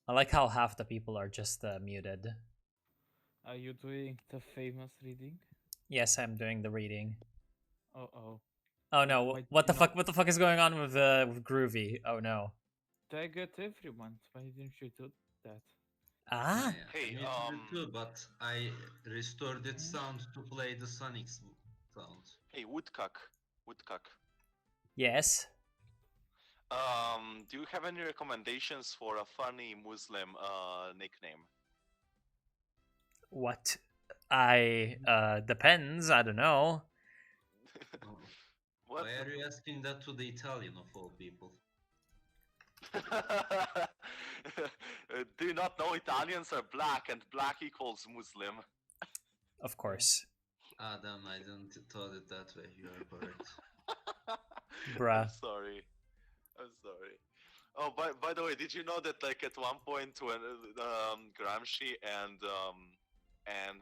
I like how half the people are just muted. Are you doing the famous reading? Yes, I'm doing the reading. Oh. Oh no! Why What did the you not fuck? What the fuck is going on with Groovy? Oh no! tag it every month? Why didn't you do that? Ah, Yeah, Hey, I need to do too, but I restored its sound to play the Sonic's sound. hey, Woodcock. yes. Do you have any recommendations for a funny Muslim nickname? What? I depends. I don't know. Oh. What? Why are you asking that to the Italian of all people? Do you not know Italians are black and black equals Muslim? Of course, Adam, I didn't thought it that way. You are correct. bruh. I'm sorry. I'm sorry. Oh, by the way, did you know that like at one point when Gramsci and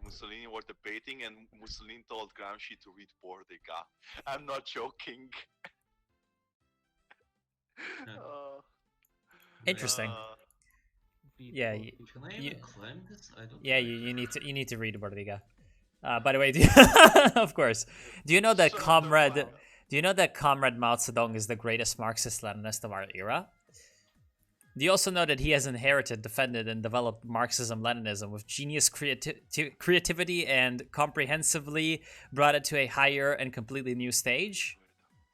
Mussolini were debating, and Mussolini told Gramsci to read Bordiga. I'm not joking. Yeah. Interesting. Uh, Yeah, Can I even claim this? I don't. yeah. think I You can. need to read Bordiga. By the way, of course. Do you know that Shut the Comrade? fuck. Do you know that Comrade Mao Zedong is the greatest Marxist-Leninist of our era? Do you also know that he has inherited, defended, and developed Marxism-Leninism with genius creativity and comprehensively brought it to a higher and completely new stage?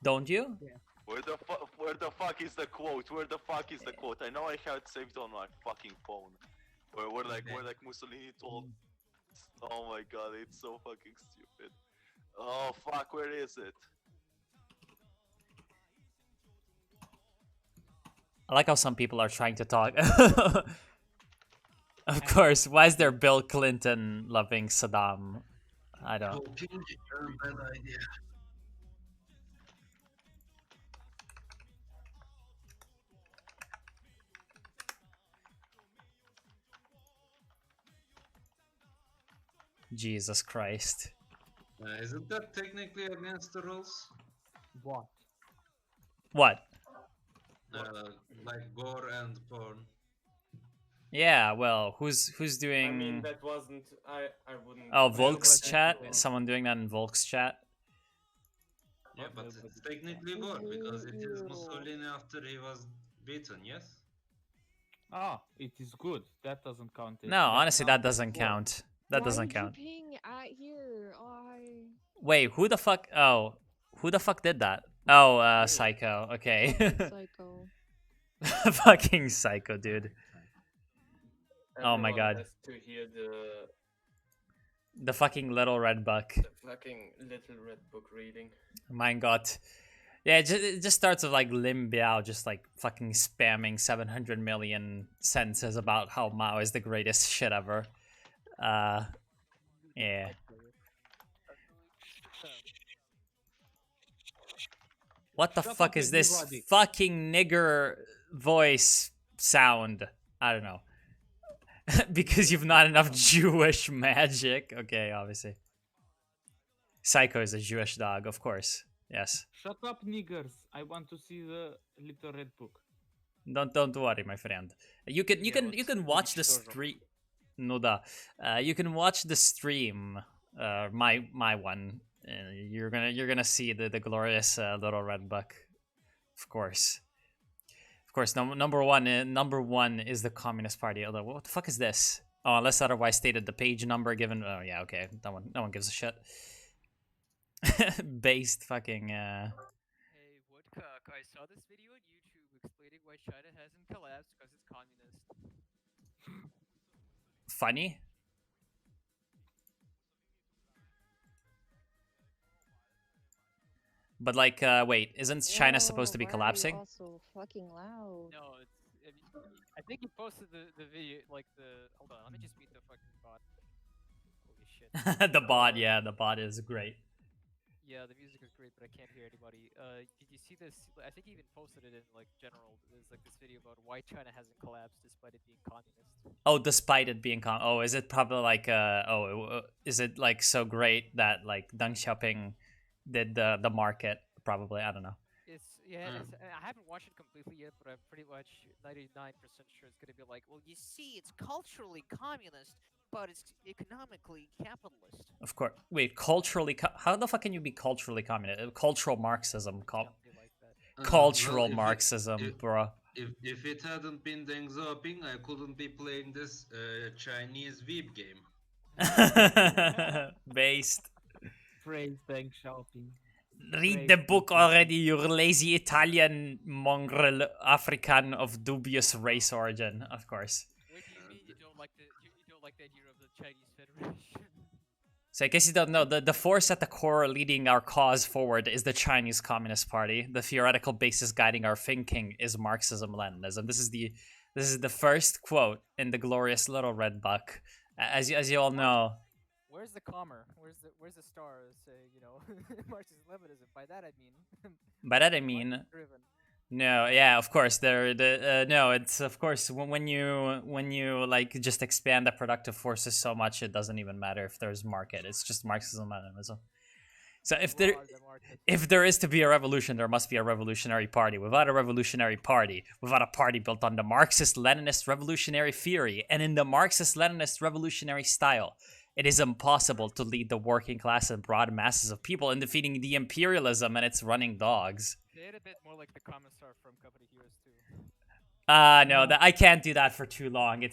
Don't you? Where the fuck is the quote? Where the fuck is the quote? I know I have it saved on my fucking phone. Where like Mussolini told. Oh my god, it's so fucking stupid. Oh fuck, where is it? I like how some people are trying to talk. Of course, why is there Bill Clinton loving Saddam? I don't. Talking is a bad idea. Jesus Christ. Isn't that technically against the rules? What? What? Like gore and porn. Yeah, well, who's doing? I mean, that wasn't. I wouldn't. Oh, Well, Volk's but chat. okay. Someone doing that in Volk's chat. Yeah, but it's technically gore because it is Mussolini after he was beaten. Yes. Ah, it is good. That doesn't count. No, honestly, that doesn't count. That doesn't count. Why are you ping at here? Wait, who the fuck? Oh, who the fuck did that? Oh, Psycho. Okay. Psycho. Fucking Psycho, dude. Oh my Everyone god. has to hear The fucking Little Red Book. the fucking Little Red Book reading. Mein Gott. Yeah, it just starts with like Lim Biao just like fucking spamming 700 million sentences about how Mao is the greatest shit ever. Yeah. What the Shut fuck up, is this everybody. fucking nigger voice sound? I don't know. Because you've not enough Jewish magic. Okay, obviously. Psycho is a Jewish dog, of course. Yes. Shut up, niggers! I want to see the Little Red Book. Don't worry, my friend. You can watch the stream. No da. You can watch the stream. My one. You're gonna see the glorious Little Red Book. Of course. Of course, number one is the Communist Party. Although, what the fuck is this? Oh, unless otherwise stated, the page number given. Oh yeah, okay. No one gives a shit. Based fucking. Hey, Woodcock, I saw this video on YouTube explaining why China hasn't collapsed because it's communist. Funny. But like, wait, isn't China supposed to be collapsing? Also fucking loud. No, I think he posted the video, like the. Hold on, let me just mute the fucking bot. Holy shit. The bot, yeah, the bot is great. Yeah, the music is great, but I can't hear anybody. Did you see this? I think he even posted it in like general. There's like this video about why China hasn't collapsed despite it being communist. Oh, despite it being oh, is it probably like is it like so great that like Deng Xiaoping did the market? Probably, I don't know. Yeah, I haven't watched it completely yet, but I'm pretty much 99% sure it's gonna be like, well, you see, it's culturally communist, but it's economically capitalist. Of course. Wait, culturally. How the fuck can you be culturally communist? Cultural Marxism. Something like that. Cultural Well, Marxism, bro. if it hadn't been Deng Xiaoping, I couldn't be playing this Chinese Veep game. Based. Praise Deng Xiaoping. Read the book already, you lazy Italian mongrel African of dubious race origin. Of course. What do you mean you don't like the idea of the Chinese Federation? So I guess you don't know, the force at the core leading our cause forward is the Chinese Communist Party. The theoretical basis guiding our thinking is Marxism-Leninism. This is the first quote in the glorious Little Red Book. As you all know. Where's the comma? Where's the star? Say, you know, Marxism-Leninism. By that I mean. Driven. No, yeah, of course. No, it's of course when you like just expand the productive forces so much, it doesn't even matter if there's market. It's just Marxism-Leninism. So if there is to be a revolution, there must be a revolutionary party. Without a revolutionary party, without a party built on the Marxist-Leninist revolutionary theory and in the Marxist-Leninist revolutionary style, it is impossible to lead the working class and broad masses of people in defeating the imperialism and its running dogs. Say it a bit more like the commissar from Company Heroes 2. No, I can't do that for too long.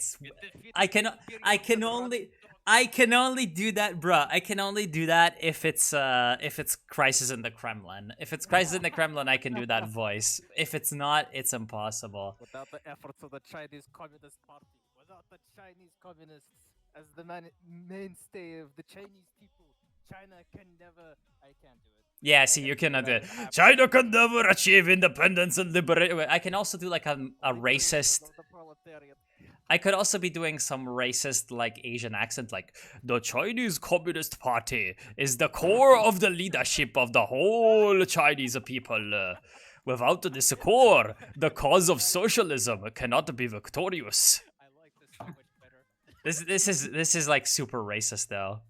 I can only do that, bruh. I can only do that if it's Crisis in the Kremlin. If it's Crisis in the Kremlin, I can do that voice. If it's not, it's impossible. Without the efforts of the Chinese Communist Party, without the Chinese Communists as the mainstay of the Chinese people, China can never. I can't do it. Yeah, see, you cannot do it. China can never achieve independence and liberation. I can also do like a racist. I could also be doing some racist, like, Asian accent, like, the Chinese Communist Party is the core of the leadership of the whole Chinese people. Without this core, the cause of socialism cannot be victorious. I like this so much better. This is like super racist though.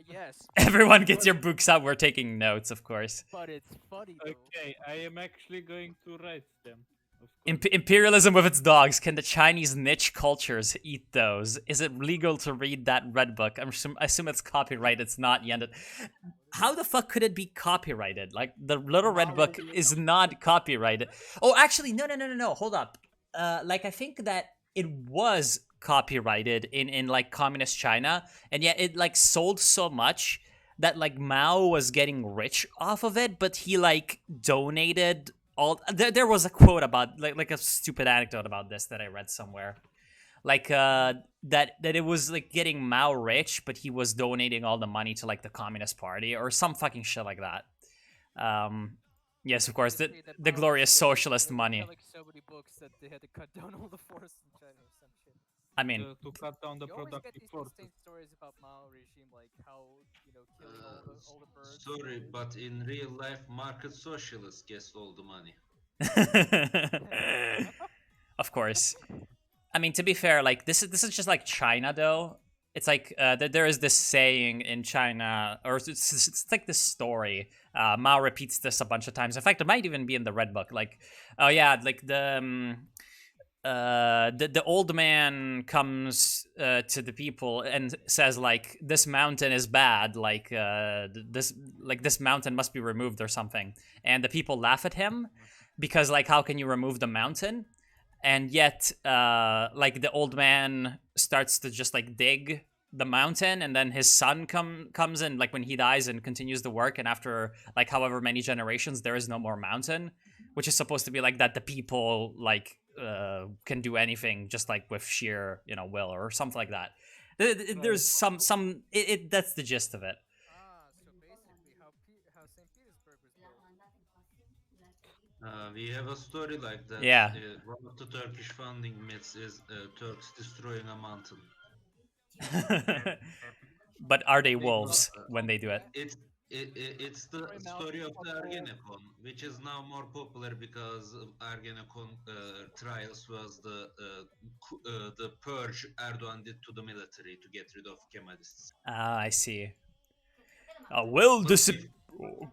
Yes. Everyone gets your books out. We're taking notes, of course. But it's funny though. Okay, I am actually going to write them. Imperialism with its dogs. Can the Chinese niche cultures eat those? Is it legal to read that red book? I assume it's copyrighted. It's not yet. How the fuck could it be copyrighted? Like, the Little Red Book is not copyrighted. Oh, actually, no. Hold up. Like, I think that it was copyrighted in like communist China, and yet it like sold so much that like Mao was getting rich off of it, but he like donated all. There was a quote about like a stupid anecdote about this that I read somewhere, like that it was like getting Mao rich, but he was donating all the money to like the Communist Party or some fucking shit like that. Yes, of course, the glorious socialist money. Like so many books that they had to cut down all the forests in China or some shit. I mean, to cut down the You always get productive these forces. insane stories about Mao regime, like how, you know, killing all the birds. Sorry, but in real life, market socialists gets all the money. of course. I mean, to be fair, like this is just like China, though. It's like there is this saying in China, or it's like this story. Mao repeats this a bunch of times. In fact, it might even be in the Red Book. Like, oh yeah, like the old man comes to the people and says like, this mountain is bad, like this mountain must be removed or something, and the people laugh at him because like, how can you remove the mountain? And yet like the old man starts to just like dig the mountain, and then his son comes in like when he dies and continues the work, and after like however many generations there is no more mountain, which is supposed to be like that the people like can do anything just like with sheer, you know, will or something like that. There's some that's the gist of it. So basically how St. Petersburg was built. We have a story like that. Yeah. One of the Turkish founding myths is Turks destroying a mountain. But are they wolves when they do it? It's the story of the Ergenekon, which is now more popular because Ergenekon trials was the purge Erdogan did to the military to get rid of Kemalists. Ah, I see. Will disappear.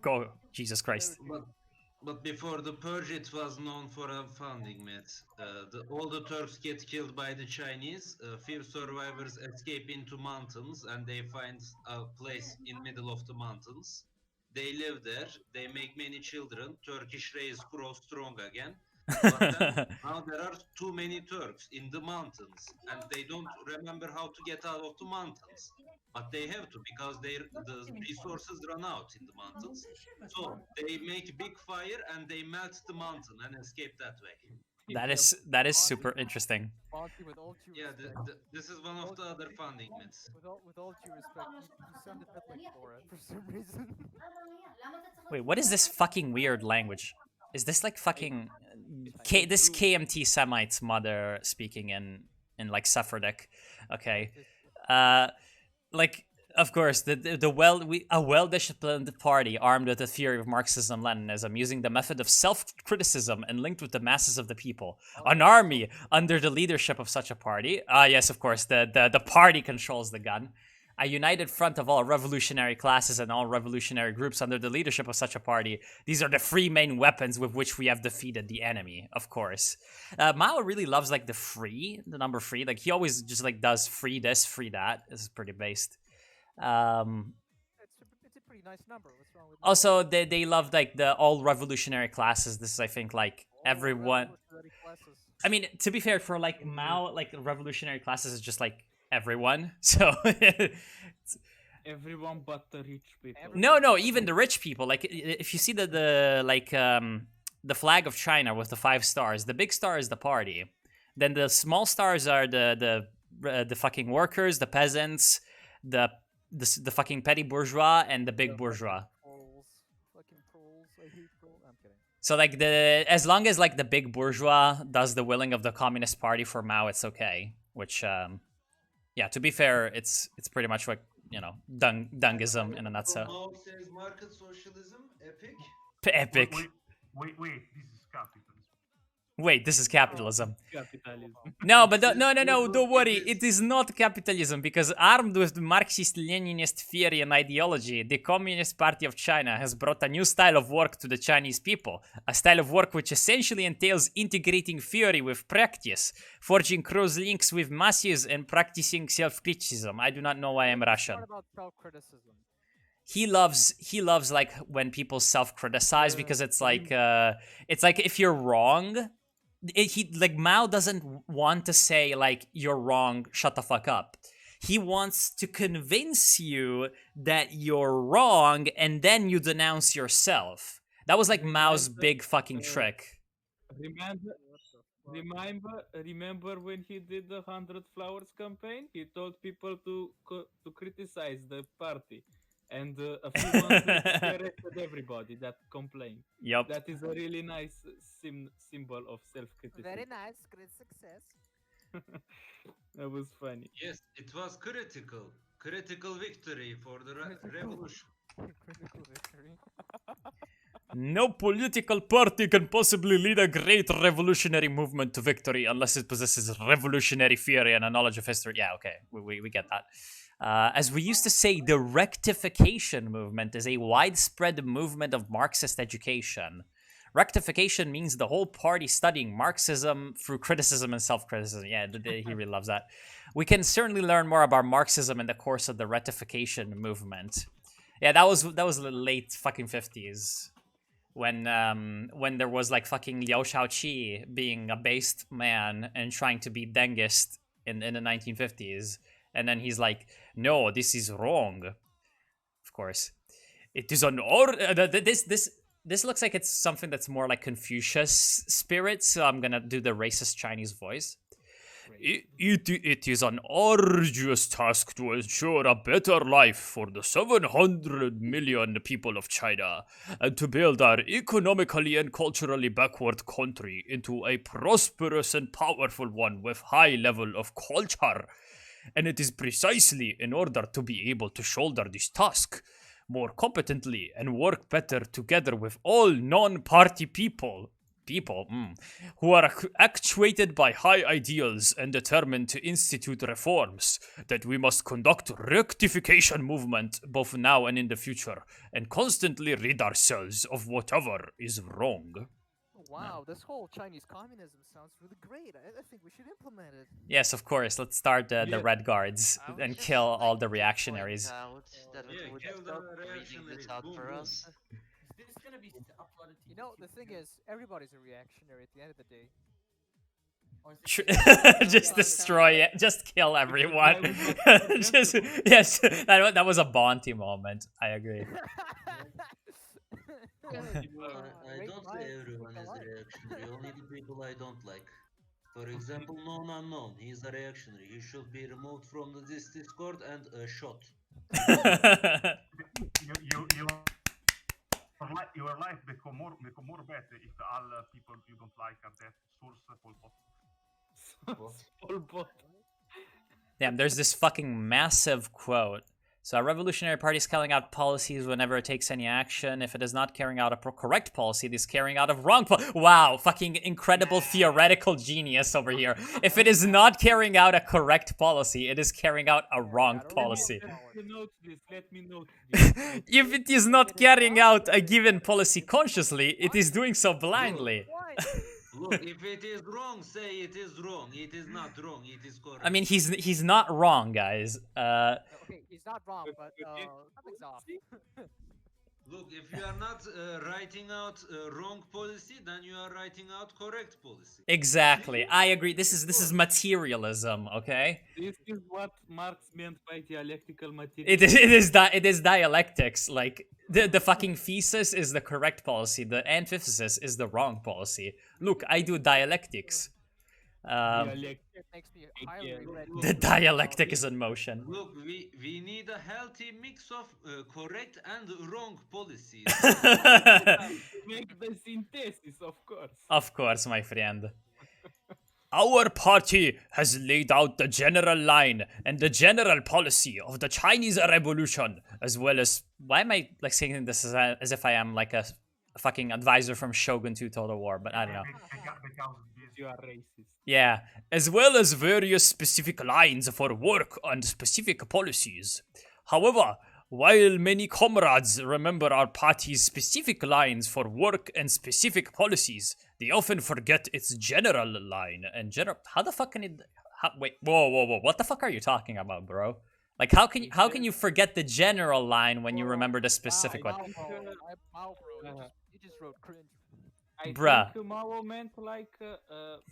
Go, Jesus Christ. But before the purge, it was known for a founding myth. All the Turks get killed by the Chinese. Few survivors escape into mountains, and they find a place in middle of the mountains. They live there. They make many children. Turkish race grows strong again. But then now there are too many Turks in the mountains, and they don't remember how to get out of the mountains. But they have to because the resources run out in the mountains. So they make big fire and they melt the mountain and escape that way. that is super interesting. Monty, with all due Yeah, respect, this is one of the other founding myths. with all due respect, you sound a bit like Laura for some reason. Wait, what is this fucking weird language? Is this like fucking this KMT Semite's mother speaking in like Sephardic? Okay, like of course a well-disciplined party armed with the theory of Marxism-Leninism, using the method of self-criticism and linked with the masses of the people. An army under the leadership of such a party. Yes, of course, the party controls the gun. A united front of all revolutionary classes and all revolutionary groups under the leadership of such a party. These are the three main weapons with which we have defeated the enemy, of course. Mao really loves like the number 3. Like he always just like does free this, free that. This is pretty based. It's a pretty nice number. What's wrong with that? Also, they love like the all revolutionary classes. This is, I think, like All everyone. revolutionary classes. I mean, to be fair, for like Mao, like revolutionary classes is just like everyone. So Everyone but the rich people. no, even the rich people. Like if you see the flag of China with the 5 stars, the big star is the party. Then the small stars are the fucking workers, the peasants, the fucking petty bourgeois, and the big bourgeois. Proles. Fucking proles. I hate proles. I'm kidding. So like as long as like the big bourgeois does the willing of the Communist Party for Mao, it's okay. Which yeah, to be fair, it's pretty much like, you know, Dungism in a nutshell. Mao says market socialism, epic. Epic. Wait, this is capitalism. Wait, this is capitalism. Capitalism. No, but no, don't worry. It is not capitalism, because armed with Marxist-Leninist theory and ideology, the Communist Party of China has brought a new style of work to the Chinese people. A style of work which essentially entails integrating theory with practice, forging close links with masses, and practicing self-criticism. I do not know why I'm Russian. What about self-criticism? He loves like when people self-criticize, because it's like if you're wrong, like Mao doesn't want to say like you're wrong, shut the fuck up. He wants to convince you that you're wrong, and then you denounce yourself. That was like Mao's big fucking trick. Remember when he did the 100 Flowers campaign? He told people to criticize the party. And a few months later, he arrested everybody that complained. Yep. That is a really nice symbol of self-criticism. Very nice. Great success. That was funny. Yes, it was critical. Critical victory for the revolution. Critical victory. No political party can possibly lead a great revolutionary movement to victory unless it possesses revolutionary theory and a knowledge of history. Yeah, okay, we get that. As we used to say, the Rectification movement is a widespread movement of Marxist education. Rectification means the whole party studying Marxism through criticism and self-criticism. Yeah, he really loves that. We can certainly learn more about Marxism in the course of the Rectification movement. Yeah, that was the late fucking 50s. When there was like fucking Liu Shaoqi being a based man and trying to be Dengist in the 1950s. And then he's like, no, this is wrong. Of course. It is an this looks like it's something that's more like Confucius spirit, so I'm gonna do the racist Chinese voice. It is an arduous task to ensure a better life for the 700 million people of China, and to build our economically and culturally backward country into a prosperous and powerful one with high level of culture. And it is precisely in order to be able to shoulder this task more competently and work better together with all non-party people people who are actuated by high ideals and determined to institute reforms, that we must conduct rectification movement both now and in the future, and constantly rid ourselves of whatever is wrong. Wow, this whole Chinese communism sounds really great. I think we should implement it. Yes, of course. Let's start the Yeah. Red Guards I would and just kill like all the to point reactionaries. out that Yeah, would kill the stop reading reactionaries. this out Boom, for boom. us. Is this gonna be uploaded to You know, the YouTube thing video? is, everybody's a reactionary at the end of the day. Or is this Just destroy it. Just kill everyone. Just yes, that was a Bounty moment. I agree. I don't say everyone is a reactionary, only the people I don't like. For example, known unknown, he is a reactionary. He should be removed from this Discord and shot. Your life become more better if all people you don't like are dead. Source Pol Pot. Damn, there's this fucking massive quote. So a revolutionary party is carrying out policies whenever it takes any action. If it is not carrying out a correct policy, it is carrying out a wrong policy. Wow, fucking incredible theoretical genius over here. If it is not carrying out a correct policy, it is carrying out a wrong policy. Let me note this. If it is not carrying out a given policy consciously, it is doing so blindly. Look, if it is wrong, say it is wrong. It is not wrong. It is correct. I mean, he's not wrong, guys. Okay, he's not wrong, but something's off. Look, if you are not writing out wrong policy, then you are writing out correct policy. Exactly. I agree. This is materialism, okay? This is what Marx meant by dialectical material. It is dialectics. Like the fucking thesis is the correct policy. The antithesis is the wrong policy. Look, I do dialectics. Dialect. It makes me highly regret. The dialectic is in motion. Look, we need a healthy mix of correct and wrong policies. Make the synthesis, of course. Of course, my friend. Our party has laid out the general line and the general policy of the Chinese Revolution, as well as... Why am I like saying this as if I am like a fucking advisor from Shogun 2 Total War, but I don't know. You are racist. Yeah, as well as various specific lines for work and specific policies. However, while many comrades remember our party's specific lines for work and specific policies, they often forget its general line and general... How the fuck can it... wait, whoa. What the fuck are you talking about, bro? Like, how can you forget the general line when you remember the specific one? Mao, bro, you just wrote cringe. I Bruh. think Mao meant like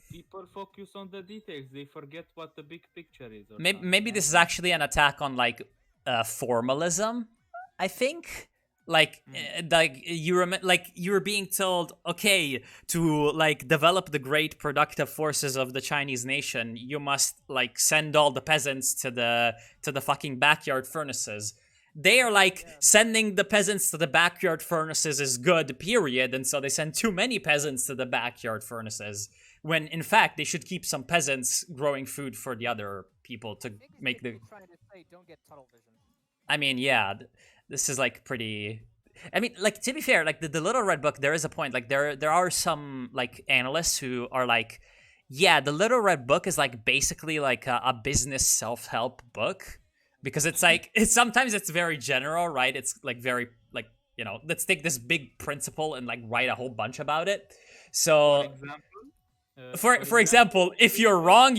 people focus on the details. They forget what the big picture is. Or Maybe this is actually an attack on like formalism. I think like you were being told, okay, to like develop the great productive forces of the Chinese nation, you must like send all the peasants to the fucking backyard furnaces. They are like, sending the peasants to the backyard furnaces is good, period, and so they send too many peasants to the backyard furnaces, when in fact they should keep some peasants growing food for the other people to make the... Trying to say, don't get tunnel vision. I mean, yeah, this is like pretty... I mean, like, to be fair, like the Little Red Book, there is a point, like there are some like analysts who are like, yeah, the Little Red Book is like basically like a business self-help book. Because it's like, sometimes it's very general, right? It's like very, like, you know, let's take this big principle and like write a whole bunch about it. So, for example, if you're wrong,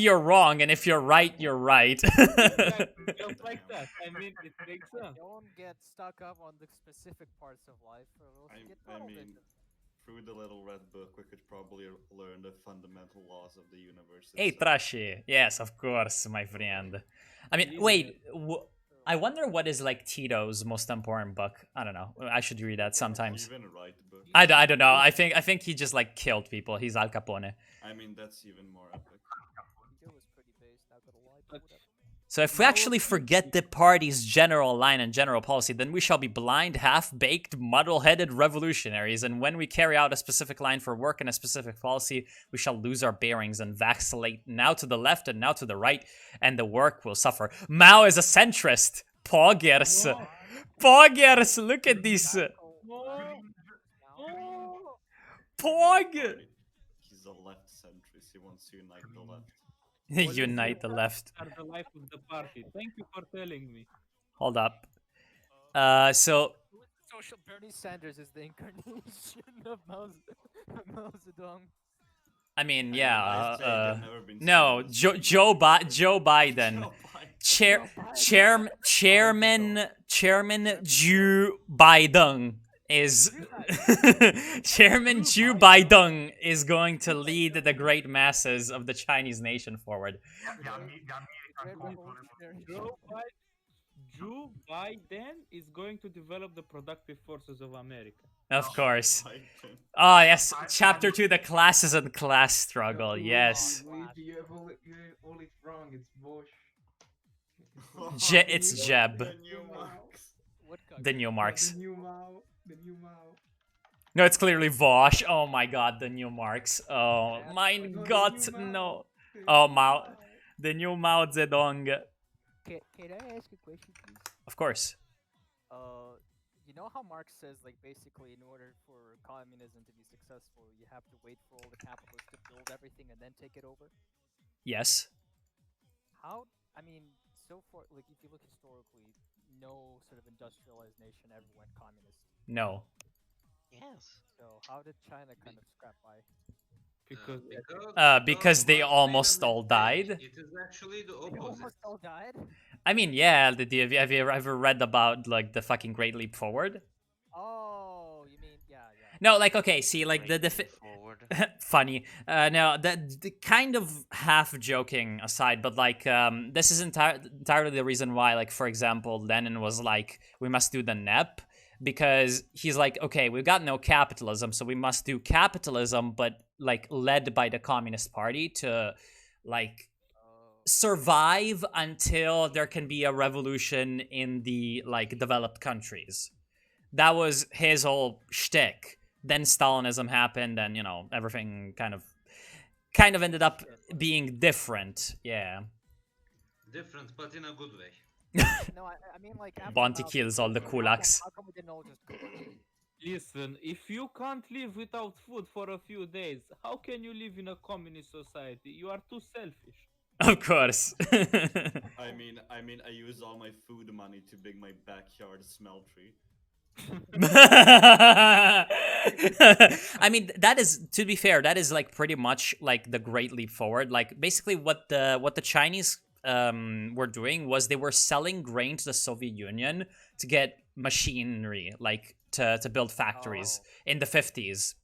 and if you're right, you're right. Just like that. I mean, it makes sense. Don't get stuck up on the specific parts of life, or else you get tunnel vision. Through the Little Red Book, we could probably learn the fundamental laws of the universe. Hey, Trashy. Yes, of course, my friend. I mean, wait. I wonder what is like Tito's most important book. I don't know. I should read that sometimes. Even write the book. I don't know. I think he just like killed people. He's Al Capone. I mean, that's even more epic. Tito was pretty based, not gonna lie, but whatever. So if we actually forget the party's general line and general policy, then we shall be blind, half-baked, muddle-headed revolutionaries, and when we carry out a specific line for work and a specific policy, we shall lose our bearings and vacillate now to the left and now to the right, and the work will suffer. Mao is a centrist. Poggers. Poggers, look at this. Pog. the left centrist. He wants to unite the left. Unite the left. Are the life of the party. Thank you for telling me. Hold up. So Social Bernie Sanders is the incarnation of Mao Zedong. I mean, I yeah. say they've never been No, seen as- Joe Biden. Joe Biden. Chairman Joe Biden is Chairman Joe Biden is going to lead the great masses of the Chinese nation forward. Joe Biden is going to develop the productive forces of America. Of course. Oh yes, chapter 2, the classes and class struggle. Yes. You're all it's wrong. It's Bush. It's Jeb. The new Marx. The new Mao. The new Mao. No, it's clearly Vosh. Oh my god, the new Marx. Oh my god, no. Oh, Mao. The new Mao Zedong. Can I ask a question, please? Of course. You know how Marx says, like, basically, in order for communism to be successful, you have to wait for all the capitalists to build everything and then take it over? Yes. How, I mean, so far, like, if you look historically, no sort of industrialized nation ever went communist. No. Yes. So how did China kind of scrap by? Because they almost all died. It is actually the They opposite. almost all died? I mean, yeah. Have you ever read about like the fucking Great Leap Forward? Oh, you mean, yeah. No, like okay, see, like funny. No, the kind of half joking aside, but like this is entirely the reason why, like for example, Lenin was like, we must do the NEP. Because he's like, okay, we've got no capitalism, so we must do capitalism, but like led by the Communist Party to like survive until there can be a revolution in the like developed countries. That was his whole shtick. Then Stalinism happened, and you know everything kind of ended up being different. Yeah. Different, but in a good way. No, I mean, like, Bounty kills all the kulaks. How come we didn't all just go? Listen, if you can't live without food for a few days, how can you live in a communist society? You are too selfish. Of course. I mean, I use all my food money to build my backyard smeltery. I mean, that is, to be fair, that is like pretty much like the Great Leap Forward. Like basically what the Chinese were doing was they were selling grain to the Soviet Union to get machinery, like to build factories in the 50s.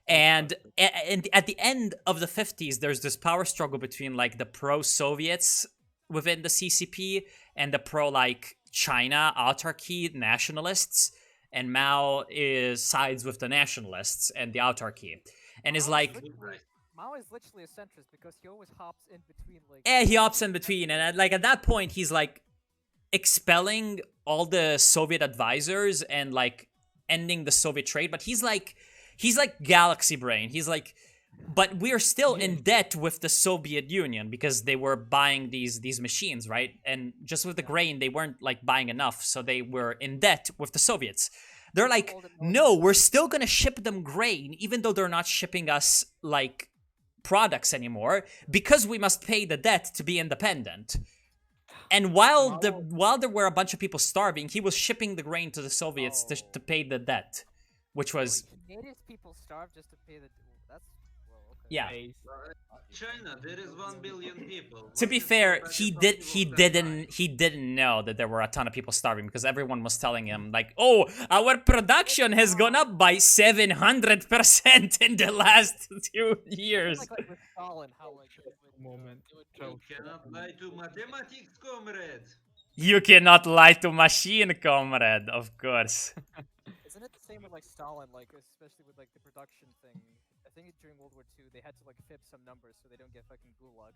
And at the end of the 50s, there's this power struggle between like the pro-Soviets within the CCP and the pro-like China autarky nationalists. And Mao sides with the nationalists and the autarky. And is like... Mao is literally a centrist because he always hops in between, like... Yeah, he hops in between, and like at that point, he's like expelling all the Soviet advisors and like ending the Soviet trade. But he's like galaxy brain. He's like, but we're still in debt with the Soviet Union because they were buying these machines, right? And just with the grain, they weren't like buying enough, so they were in debt with the Soviets. They're like, no, we're still gonna ship them grain, even though they're not shipping us like products anymore, because we must pay the debt to be independent. And while there were a bunch of people starving, he was shipping the grain to the Soviets to pay the debt, which was... He made his people starve just to pay the... That's... Well, okay. Yeah. China, there is 1 billion people. To be fair, he didn't know that there were a ton of people starving because everyone was telling him like, "Oh, our production has gone up by 700% in the last 2 years." Like with Stalin, how like moment. You cannot lie to mathematics, comrade. You cannot lie to machine, comrade. Of course. Isn't it the same with like Stalin, like especially with like the production thing? I think during World War II they had to like fib some numbers so they don't get fucking gulagged.